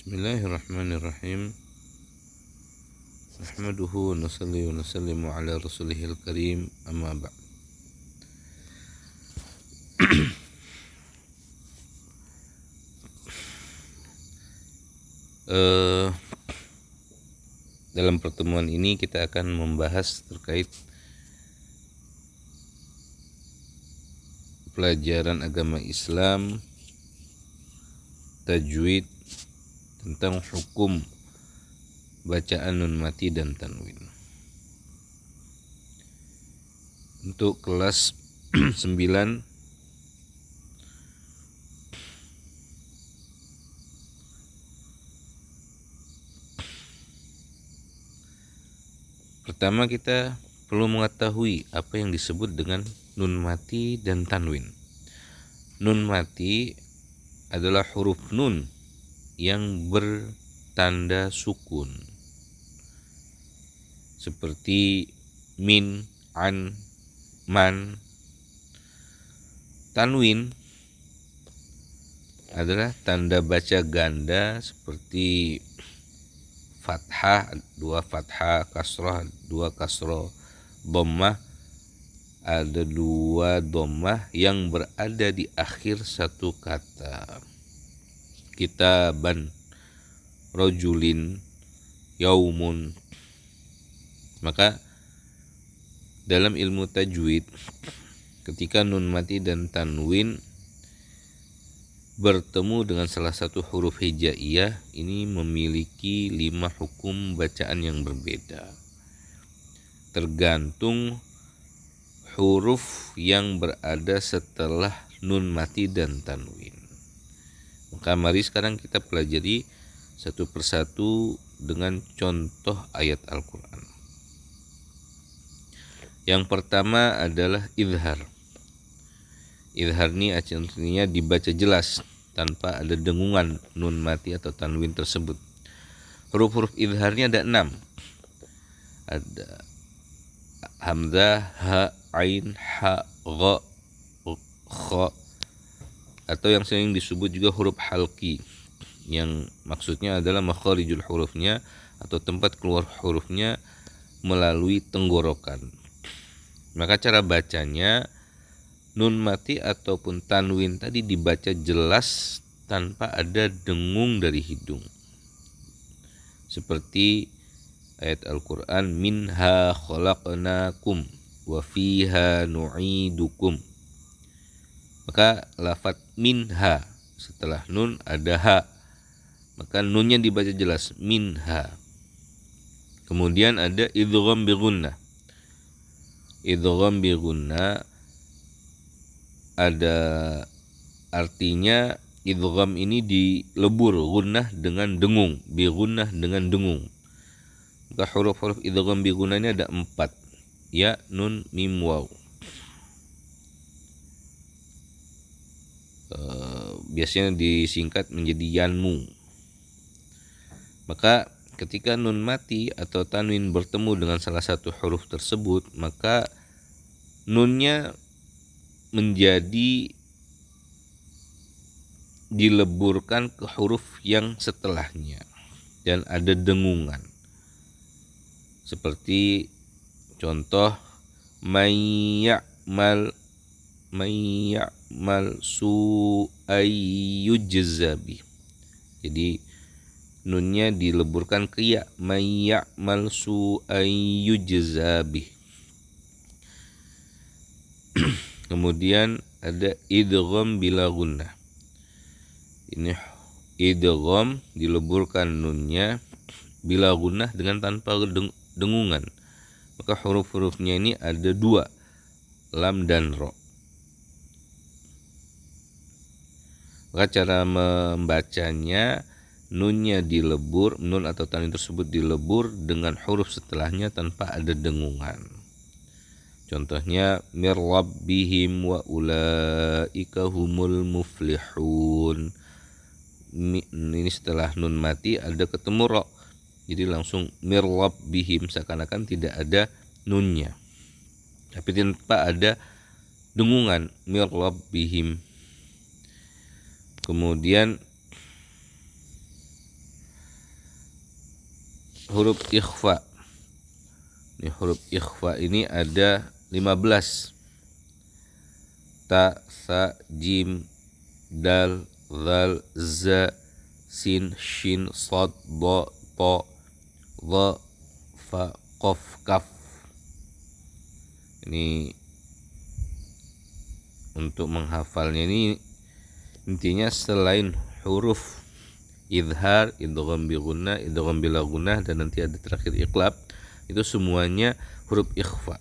Bismillahirrahmanirrahim. Nahmaduhu wa nusalli wa nusallimu ala rasulihil karim, amma ba'd. Dalam pertemuan ini kita akan membahas terkait pelajaran agama Islam, tajwid, tentang hukum bacaan nun mati dan tanwin. Untuk kelas 9 pertama kita perlu mengetahui apa yang disebut dengan nun mati dan tanwin. Nun mati adalah huruf nun yang bertanda sukun, seperti min, an, man. Tanwin adalah tanda baca ganda seperti fathah, 2 fathah, kasrah, 2 kasrah, dhammah, ada 2 dhammah yang berada di akhir satu kata. Kitaban, rajulin, yaumun. Maka dalam ilmu tajwid, ketika nun mati dan tanwin bertemu dengan salah satu huruf hijaiyah, ini memiliki 5 hukum bacaan yang berbeda, tergantung huruf yang berada setelah nun mati dan tanwin. Maka mari sekarang kita pelajari satu persatu dengan contoh ayat Al-Quran. Yang pertama adalah idhar. Idhar ini artinya dibaca jelas tanpa ada dengungan nun mati atau tanwin tersebut. Huruf-huruf idharnya ada 6. Ada hamzah, ha, ain, ha, gha, kha, atau yang sering disebut juga huruf halqi, yang maksudnya adalah makharijul hurufnya atau tempat keluar hurufnya melalui tenggorokan. Maka cara bacanya, nun mati ataupun tanwin tadi dibaca jelas tanpa ada dengung dari hidung, seperti ayat Al-Quran, minha khalaqnakum wa fiha nu'idukum. Maka lafaz minha setelah nun ada ha, maka nunnya dibaca jelas, minha. Kemudian ada idgham bi gunnah. Idgham bi gunnah ada artinya idgham ini dilebur, gunnah dengan dengung, bi gunnah dengan dengung. Maka huruf-huruf idgham bi gunnah ini ada 4, ya, nun, mim, waw. Biasanya disingkat menjadi yanmu. Maka ketika nun mati atau tanwin bertemu dengan salah satu huruf tersebut, maka nunnya menjadi dileburkan ke huruf yang setelahnya dan ada dengungan. Seperti contoh mayya'mal su'ayyujzabi. Jadi nunnya dileburkan ke ya, mayya'mal su'ayyujzabi. Kemudian ada idgham bila gunnah. Ini idgham dileburkan nunnya bila gunnah dengan tanpa dengungan. Maka huruf-hurufnya ini ada 2, lam dan ro. Maka cara membacanya, nunnya dilebur, nun atau tanwin tersebut dilebur dengan huruf setelahnya tanpa ada dengungan. Contohnya mirrabbihim wa ulaika humul muflihun. Ini setelah nun mati ada ketemu ro, jadi langsung mirrabbihim, seakan-akan tidak ada nunnya, tapi tanpa ada dengungan, mirrabbihim. Kemudian huruf ikhfa. Ini huruf ikhfa ini ada 15. Ta, sa, jim, dal, zal, za, sin, shin, sad, dha, ta, dha, fa, qaf, kaf. Ini untuk menghafalnya ini intinya selain huruf idhar, idgham bi gunnah, idgham bila gunnah, dan nanti ada terakhir iqlab, itu semuanya huruf ikhfa.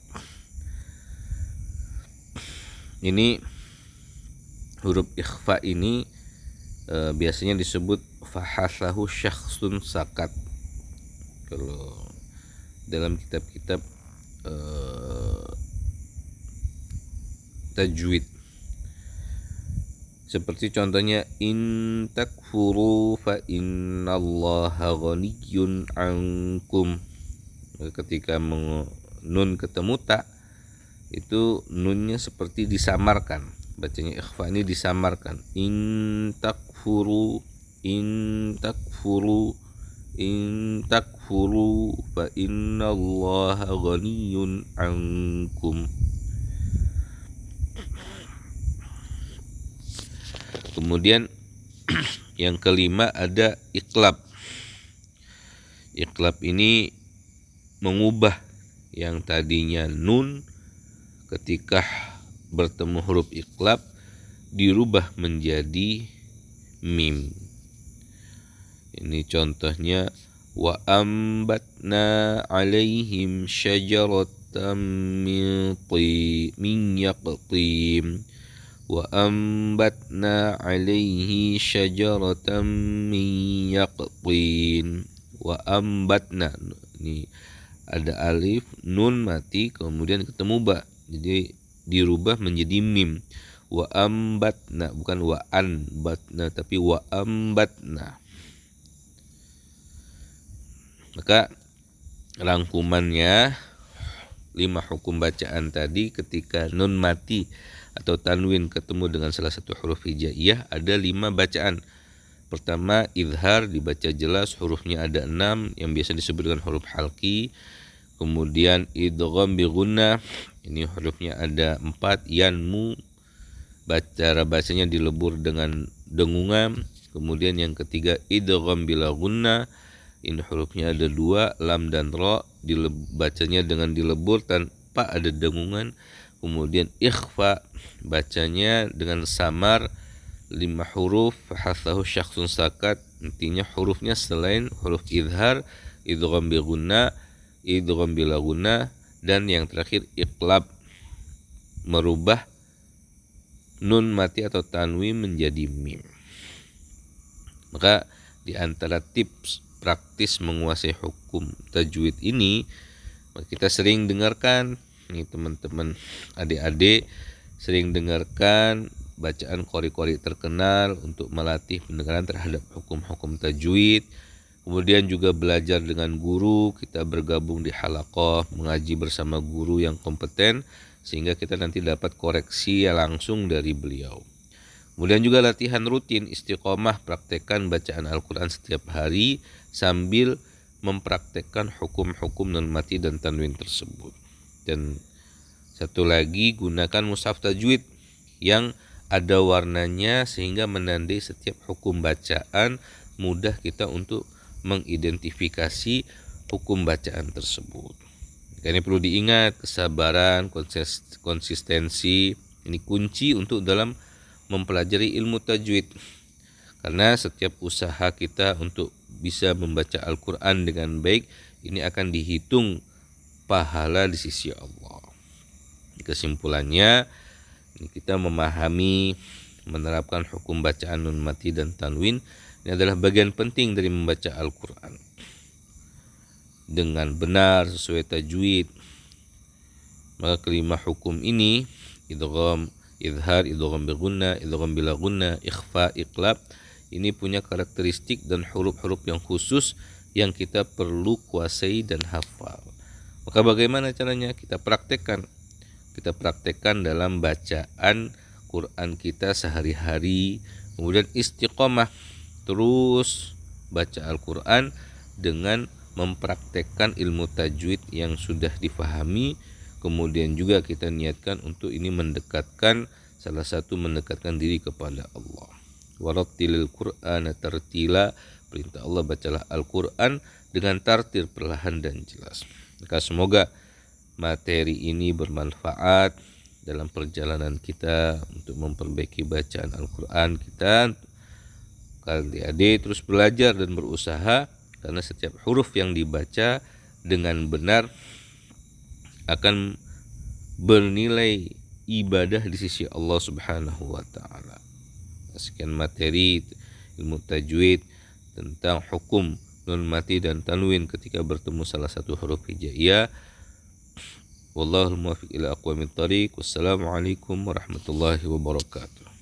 Ini huruf ikhfa ini biasanya disebut fahasahu syakhsun sakat. Kalau dalam kitab-kitab tajwid, seperti contohnya in takfuru fa innallaha ghaniyyun ankum. Ketika nun ketemu ta, itu nunnya seperti disamarkan, bacanya ikhfa ini disamarkan. In takfuru, in takfuru, in takfuru fa innallaha ghaniyyun ankum. Kemudian yang kelima ada iqlab. Iqlab ini mengubah yang tadinya nun, ketika bertemu huruf iqlab dirubah menjadi mim. Ini contohnya wa ambatna alaihim syajaratan min yaqtim. Wa ambatna alaihi syajaratan min yaqtin. Wa ambatna, ini ada alif, nun mati, kemudian ketemu ba, jadi dirubah menjadi mim. Wa ambatna, bukan wa anbatna, tapi wa ambatna. Maka rangkumannya 5 hukum bacaan tadi, ketika nun mati atau tanwin ketemu dengan salah satu huruf hijaiyah ada 5 bacaan. Pertama, idhar, dibaca jelas, hurufnya ada 6 yang biasa disebut dengan huruf halqi. Kemudian idgham bi gunnah, ini hurufnya ada 4, yanmu, cara bacanya dilebur dengan dengungan. Kemudian yang ketiga idgham bila gunnah, ini hurufnya ada 2, lam dan ra, bacanya dengan dilebur tanpa ada dengungan. Kemudian ikhfa, bacanya dengan samar, 5 huruf, fahasahu syakhsun sakat, intinya hurufnya selain huruf idhar, idgham bi gunnah, idgham bila gunnah, dan yang terakhir iqlab, merubah nun mati atau tanwin menjadi mim. Maka di antara tips praktis menguasai hukum tajwid ini, kita sering dengarkan nih teman-teman, adik-adik sering dengarkan bacaan qori-qori terkenal untuk melatih pendengaran terhadap hukum-hukum tajwid. Kemudian juga belajar dengan guru, kita bergabung di halaqah, mengaji bersama guru yang kompeten sehingga kita nanti dapat koreksi langsung dari beliau. Kemudian juga latihan rutin, istiqomah, praktekkan bacaan Al-Quran setiap hari sambil mempraktekkan hukum-hukum nun mati dan tanwin tersebut. Dan satu lagi, gunakan mushaf tajwid yang ada warnanya sehingga menandai setiap hukum bacaan, mudah kita untuk mengidentifikasi hukum bacaan tersebut. Ini perlu diingat, kesabaran, konsistensi, ini kunci untuk dalam mempelajari ilmu tajwid. Karena setiap usaha kita untuk bisa membaca Al-Quran dengan baik, ini akan dihitung pahala di sisi Allah. Kesimpulannya, kita memahami, menerapkan hukum bacaan nun mati dan tanwin, ini adalah bagian penting dari membaca Al-Quran dengan benar sesuai tajwid. Maka kelima hukum ini, idgham, idhar, idgham bi gunnah, idgham bila gunnah, ikhfa, iqlab, ini punya karakteristik dan huruf-huruf yang khusus yang kita perlu kuasai dan hafal. Maka bagaimana caranya? Kita praktekkan dalam bacaan Quran kita sehari-hari. Kemudian istiqomah, terus baca Al-Quran dengan mempraktekkan ilmu tajwid yang sudah difahami, kemudian juga kita niatkan untuk ini mendekatkan mendekatkan diri kepada Allah. Warattilil Qur'ana tartila, perintah Allah bacalah Al-Qur'an dengan tartil perlahan dan jelas. Maka semoga materi ini bermanfaat dalam perjalanan kita untuk memperbaiki bacaan Al-Qur'an kita. Adik-adik terus belajar dan berusaha, karena setiap huruf yang dibaca dengan benar akan bernilai ibadah di sisi Allah Subhanahu wa taala. Sekian materi ilmu tajwid tentang hukum nun mati dan tanwin ketika bertemu salah satu huruf hijaiyah. Wallahul muwaffiq ila aqwamit thoriq. Wassalamualaikum warahmatullahi wabarakatuh.